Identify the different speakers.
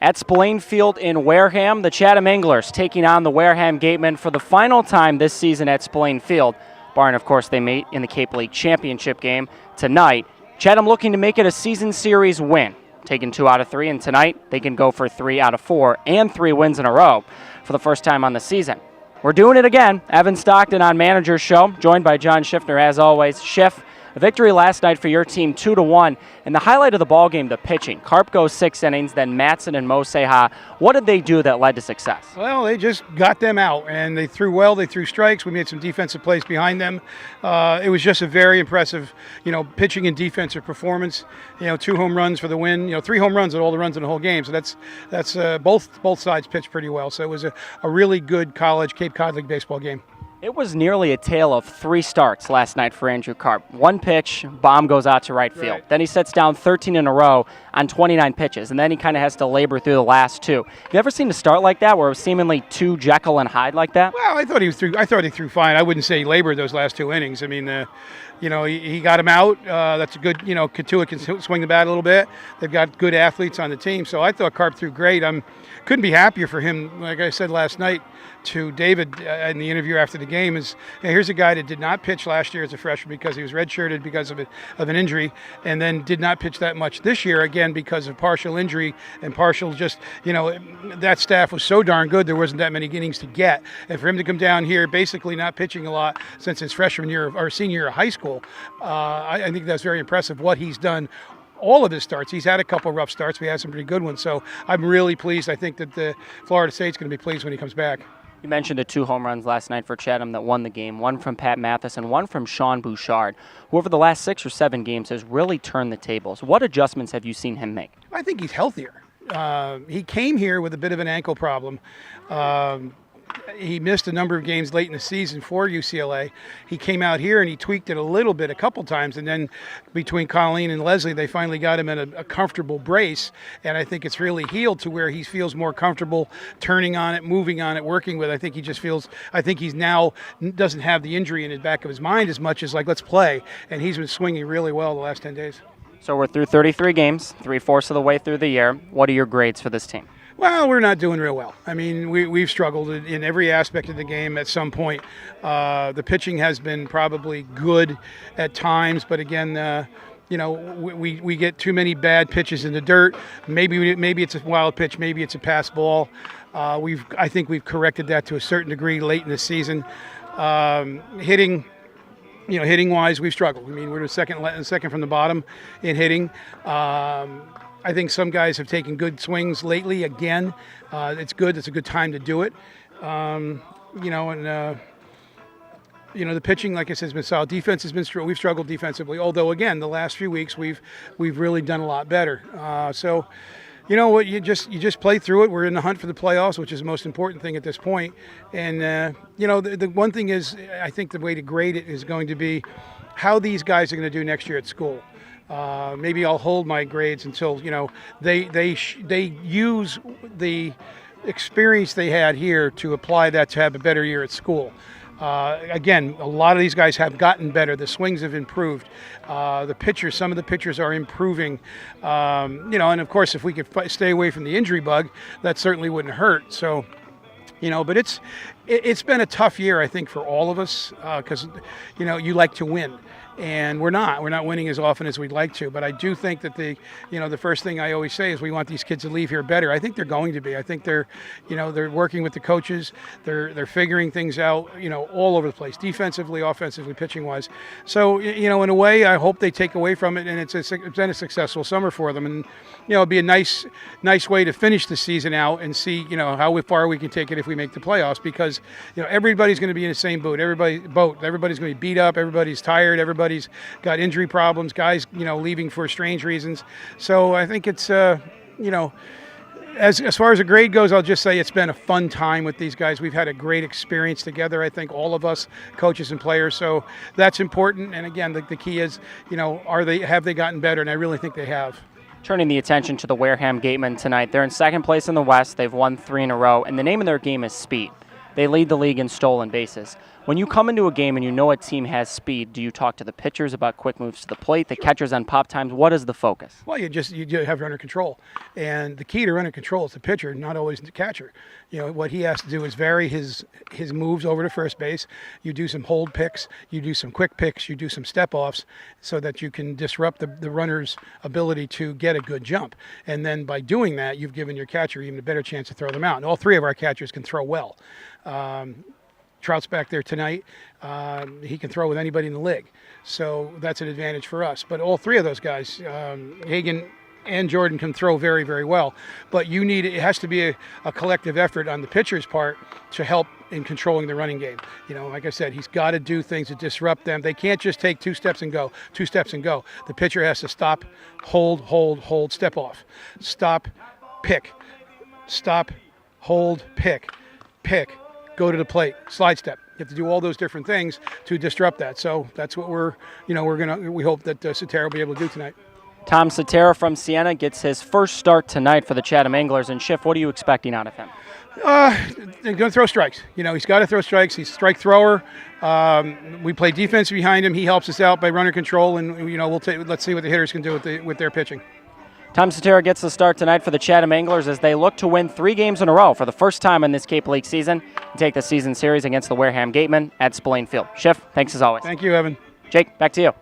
Speaker 1: At Spillane Field in Wareham, the Chatham Anglers taking on the Wareham Gatemen for the final time this season at Spillane Field. Barring, of course, they meet in the Cape League Championship game tonight. Chatham looking to make it a season series win, taking 2 out of 3, and tonight they can go for 3 out of 4 and 3 wins in a row for the first time on the season. We're doing it again. Evan Stockton on Manager's Show, joined by John Schiffner as always. Schiff, a victory last night for your team, 2-1. And the highlight of the ball game, the pitching. Carp goes 6 innings, then Matson and Moseha. What did they do that led to success?
Speaker 2: Well, they just got them out, and they threw well. They threw strikes. We made some defensive plays behind them. It was just a very impressive, pitching and defensive performance. 2 home runs for the win. 3 home runs at all the runs in the whole game. So that's both sides pitched pretty well. So it was a really good college Cape Cod League baseball game.
Speaker 1: It was nearly a tale of 3 starts last night for Andrew Carp. 1 pitch, bomb goes out to right field.
Speaker 2: Right.
Speaker 1: Then he sets down 13 in a row on 29 pitches, and then he kind of has to labor through the last 2. Have you ever seen a start like that where it was seemingly 2 Jekyll and Hyde like that?
Speaker 2: Well, I thought he threw fine. I wouldn't say he labored those last 2 innings. I mean, he got him out. That's a good, Katua can swing the bat a little bit. They've got good athletes on the team. So I thought Carp threw great. Couldn't be happier for him. Like I said last night to David in the interview after the game is, here's a guy that did not pitch last year as a freshman because he was redshirted because of an injury, and then did not pitch that much this year again because of partial injury and partial just, that staff was so darn good there wasn't that many innings to get. And for him to come down here basically not pitching a lot since his freshman year or senior year of high school, I think that's very impressive what he's done. All of his starts. He's had a couple rough starts. We had some pretty good ones. So I'm really pleased. I think that the Florida State's going to be pleased when he comes back.
Speaker 1: You mentioned the 2 home runs last night for Chatham that won the game, 1 from Pat Mathis and 1 from Sean Bouchard, who over the last 6 or 7 games has really turned the tables. What adjustments have you seen him make?
Speaker 2: I think he's healthier. He came here with a bit of an ankle problem. He missed a number of games late in the season for UCLA. He came out here and he tweaked it a little bit a couple times, and then between Colleen and Leslie, they finally got him in a comfortable brace, and I think it's really healed to where he feels more comfortable turning on it, moving on it, working with it. I think he's now doesn't have the injury in the back of his mind as much as like, let's play, and he's been swinging really well the last 10 days.
Speaker 1: So we're through 33 games, 3/4 of the way through the year. What are your grades for this team?
Speaker 2: Well, we're not doing real well. I mean, we've struggled in every aspect of the game at some point. The pitching has been probably good at times, but again, we get too many bad pitches in the dirt. Maybe it's a wild pitch, maybe it's a pass ball. I think we've corrected that to a certain degree late in the season. Hitting wise, we've struggled. I mean, we're the second from the bottom in hitting. I think some guys have taken good swings lately. Again, it's good. It's a good time to do it. The pitching, like I said, has been solid. Defense has been strong. We've struggled defensively. Although, again, the last few weeks we've really done a lot better. So, you just play through it. We're in the hunt for the playoffs, which is the most important thing at this point. And the one thing is, I think the way to grade it is going to be how these guys are going to do next year at school. Maybe I'll hold my grades until they use the experience they had here to apply that to have a better year at school. Again, a lot of these guys have gotten better. The swings have improved. Some of the pitchers are improving. And of course, if we could stay away from the injury bug, that certainly wouldn't hurt. So, but it's been a tough year, I think, for all of us because, you like to win. And we're not winning as often as we'd like to. But I do think that the first thing I always say is we want these kids to leave here better. I think they're going to be. I think they're working with the coaches. They're figuring things out, all over the place, defensively, offensively, pitching wise. So, in a way, I hope they take away from it. And it's been a successful summer for them. And, it'd be a nice way to finish the season out and see, how far we can take it if we make the playoffs. Because, everybody's going to be in the same boat. Everybody's going to be beat up. Everybody's tired. Everybody's got injury problems, guys, leaving for strange reasons. So I think it's, as far as a grade goes, I'll just say it's been a fun time with these guys. We've had a great experience together, I think, all of us, coaches and players. So that's important. And again, the key is, have they gotten better? And I really think they have.
Speaker 1: Turning the attention to the Wareham Gatemen tonight. They're in second place in the West. They've won 3 in a row, and the name of their game is speed. They lead the league in stolen bases. When you come into a game and you know a team has speed, do you talk to the pitchers about quick moves to the plate, the catchers on pop times? What is the focus?
Speaker 2: Well, you have runner control, and the key to runner control is the pitcher, not always the catcher. What he has to do is vary his moves over to first base. You do some hold picks, you do some quick picks, you do some step offs, so that you can disrupt the runner's ability to get a good jump. And then by doing that, you've given your catcher even a better chance to throw them out. And all three of our catchers can throw well. Trout's back there tonight. He can throw with anybody in the league. So that's an advantage for us. But all three of those guys, Hagan and Jordan, can throw very, very well. But it has to be a collective effort on the pitcher's part to help in controlling the running game. Like I said, he's got to do things to disrupt them. They can't just take 2 steps and go, 2 steps and go. The pitcher has to stop, hold, step off. Stop, pick. Stop, hold, pick. Go to the plate, slide step. You have to do all those different things to disrupt that. So that's what we hope that Cetera will be able to do tonight.
Speaker 1: Tom Cetera from Siena gets his first start tonight for the Chatham Anglers. And Schiff, what are you expecting out of him?
Speaker 2: They're going to throw strikes. He's got to throw strikes. He's a strike thrower. We play defense behind him. He helps us out by runner control, and let's see what the hitters can do with their pitching.
Speaker 1: Tom Cetera gets the start tonight for the Chatham Anglers as they look to win 3 games in a row for the first time in this Cape League season and take the season series against the Wareham Gatemen at Spillane Field. Schiff, thanks as always.
Speaker 2: Thank you, Evan.
Speaker 1: Jake, back to you.